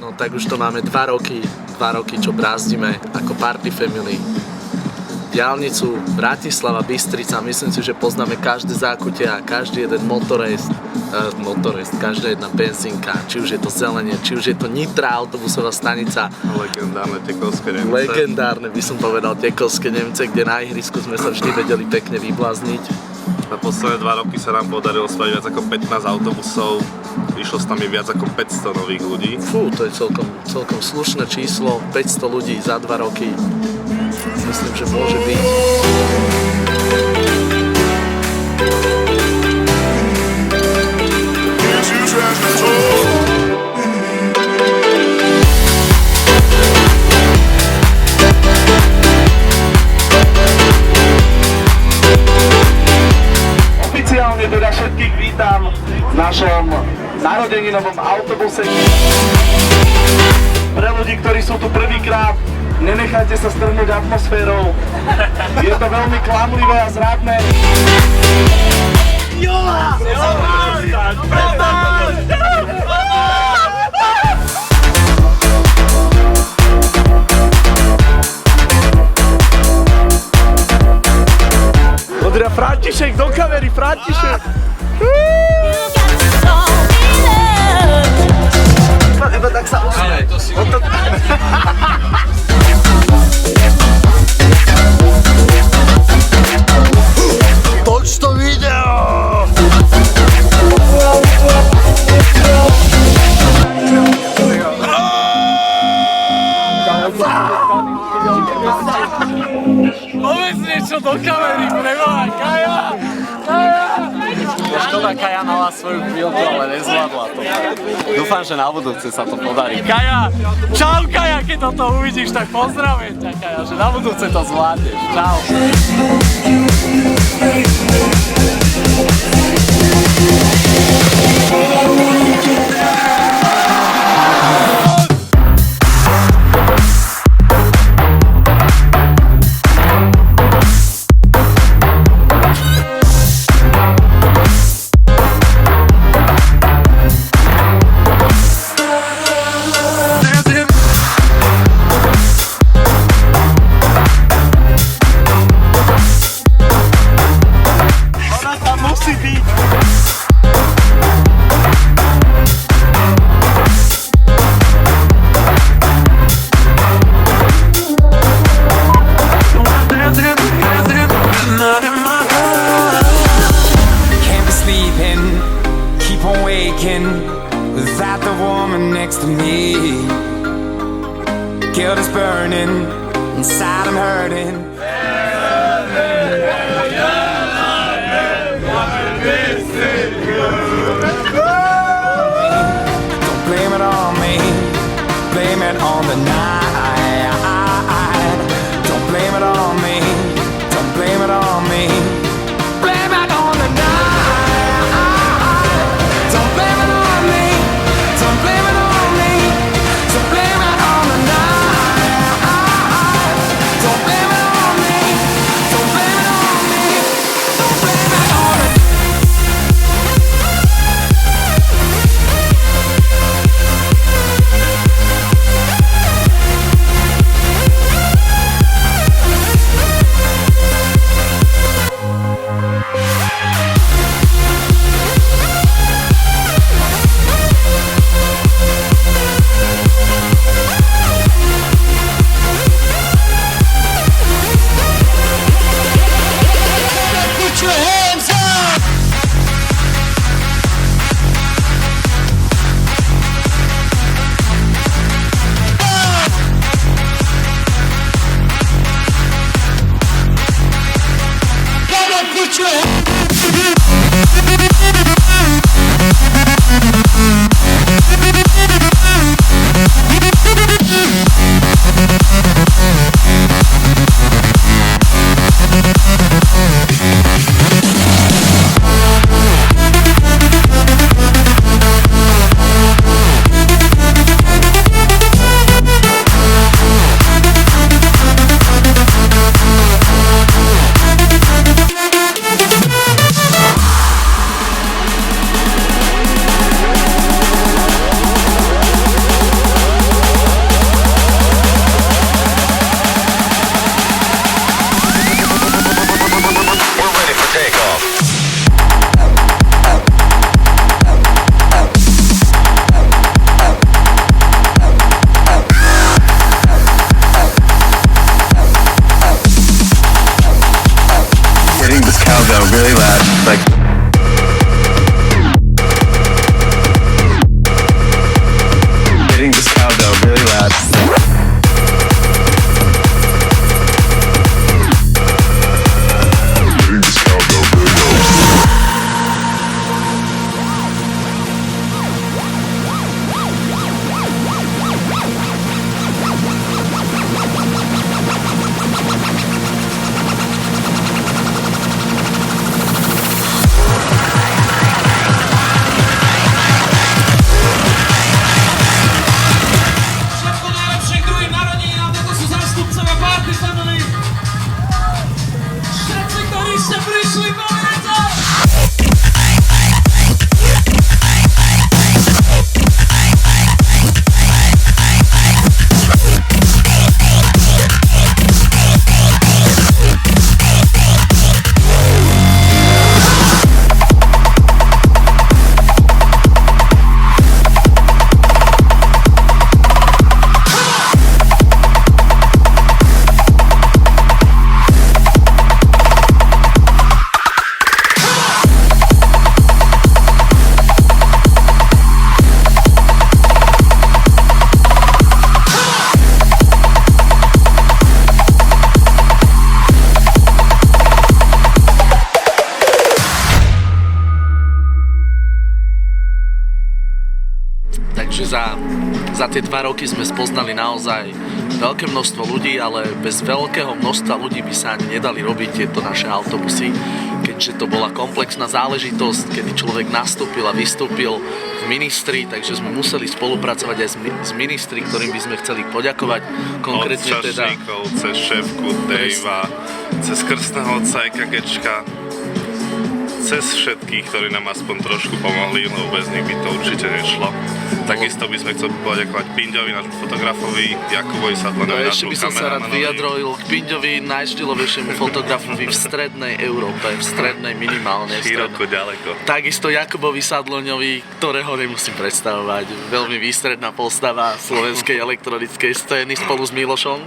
No tak už to máme 2 roky, čo brázdime ako Party Family diaľnicu Bratislava, Bystrica. Myslím si, že poznáme každé zákutie a každý jeden motorist, každá jedna benzínka, či už je to Zelenie, či už je to Nitra autobusová stanica. Legendárne Tekovské Nemce. Legendárne by som povedal Tekovské Nemce, kde na ihrisku sme sa vždy vedeli pekne vyblázniť. Na posledné 2 roky sa nám podarilo spraviť viac ako 15 autobusov. Išlo s nami viac ako 500 nových ľudí. Fú, to je celkom slušné číslo. 500 ľudí za 2 roky. Myslím, že môže byť. Oficiálne teda všetkých vítam v našom narodeninovom autobuse. Pre ľudí, ktorí sú tu prvýkrát, nenechajte sa strhnúť atmosférou. Je to veľmi klamlivé a zradné. Jola! Odria František do kamery, František! Iba tak sa usmej. Toč to video! Povedz niečo do kamery, preboha, Kaja! Škoda, Kaja mala svoju chvíľku, ale nezvládla to. Dúfam, že na budúce sa to podarí. Kaja! Čau, Kaja, keď toto uvidíš, tak pozdravím ťa, Kaja, že na budúce to zvládneš. Čau! Without the woman next to me, guilt is burning, inside I'm hurting. Don't blame it on me, blame it on the night. Don't blame it on me, don't blame it on me. Blame it on the night. Don't blame it on me, don't blame it on me. Don't blame it on the night. Don't blame it on me, don't blame it on me. Don't blame it on the za tie 2 roky sme spoznali naozaj veľké množstvo ľudí, ale bez veľkého množstva ľudí by sa ani nedali robiť tieto naše autobusy, keďže to bola komplexná záležitosť, kedy človek nastúpil a vystúpil v ministri, takže sme museli spolupracovať aj s ministri, ktorým by sme chceli poďakovať. Konkrétne od čašníkov, cez šéfku Davea, cez krstného otca EKGčka, cez všetkých, ktorí nám aspoň trošku pomohli, lebo bez nich by to určite nešlo. Takisto by sme chceli poďakovať Pinďovi, nášmu fotografovi, Jakubovi Sadlanovi, Ešte nášmu by som sa rád kameramanovi. vyjadril k Pinďovi, najštýlovejšiemu fotografovi v strednej Európe, v strednej minimálne. Široko, ďaleko. Takisto Jakubovi Sadloňovi, ktorého nemusím predstavovať. Veľmi výstredná postava slovenskej elektronickej scény spolu s Milošom.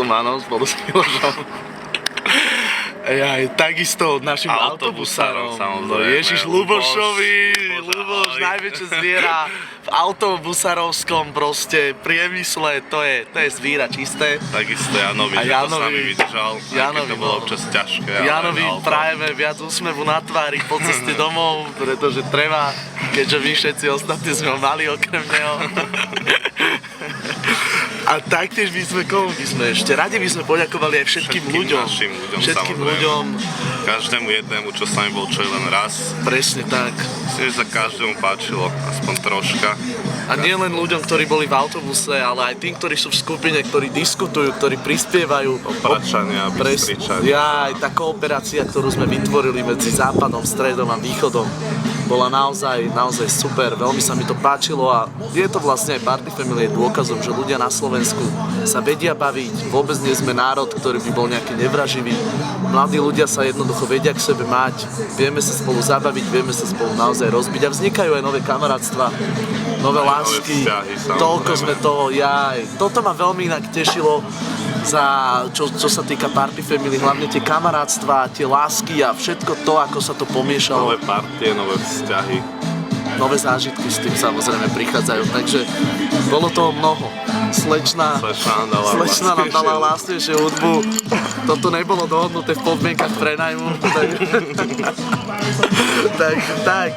Áno, spolu s Milošom. Takisto našim autobusárom. Samozrejme. Ježiš, Lubošovi, Luboš, ahoj. najväčšie zviera v autobusárovskom proste priemysle, to je zviera čisté. Takisto Janovi, A že to s Janovi- nami vydržal, aj keď Janovi, to bolo no. občas ťažké. ale Janovi naopak. prajeme viac úsmevu na tvári po ceste domov, pretože treba, keďže my všetci ostatní sme ho mali okrem neho. A taktiež by sme, komu by sme ešte? Radi by sme poďakovali aj všetkým ľuďom. Našim ľuďom, Všetkým samozrejme. ľuďom, Každému jednému, čo s nami bol čo je len raz. presne tak. Myslím, že sa každému páčilo, aspoň troška. A nie len ľuďom, ktorí boli v autobuse, ale aj tým, ktorí sú v skupine, ktorí diskutujú, ktorí prispievajú. Pračania, Presne. Bystričania. Aj tá kooperácia, ktorú sme vytvorili medzi západom, stredom a východom, bola naozaj super, veľmi sa mi to páčilo a je to vlastne aj Party Family je dôkazom, že ľudia na Slovensku sa vedia baviť, vôbec nie sme národ, ktorý by bol nejaký nevraživý. Mladí ľudia sa jednoducho vedia k sebe mať, vieme sa spolu zabaviť, vieme sa spolu naozaj rozbiť a vznikajú aj nové kamarátstva, nové Aj nové lásky, vzťahy, samozrejme. toľko sme toho, toto ma veľmi inak tešilo, čo sa týka Party Family, hlavne tie kamarátstva, tie lásky a všetko to, ako sa to pomiešalo. Nové partie, nové vzťahy. Nové zážitky s tým samozrejme prichádzajú, takže bolo toho mnoho. Slečna nám dala lásnejšiu hudbu. Toto nebolo dohodnuté v podmienkach prenajmu. Tak.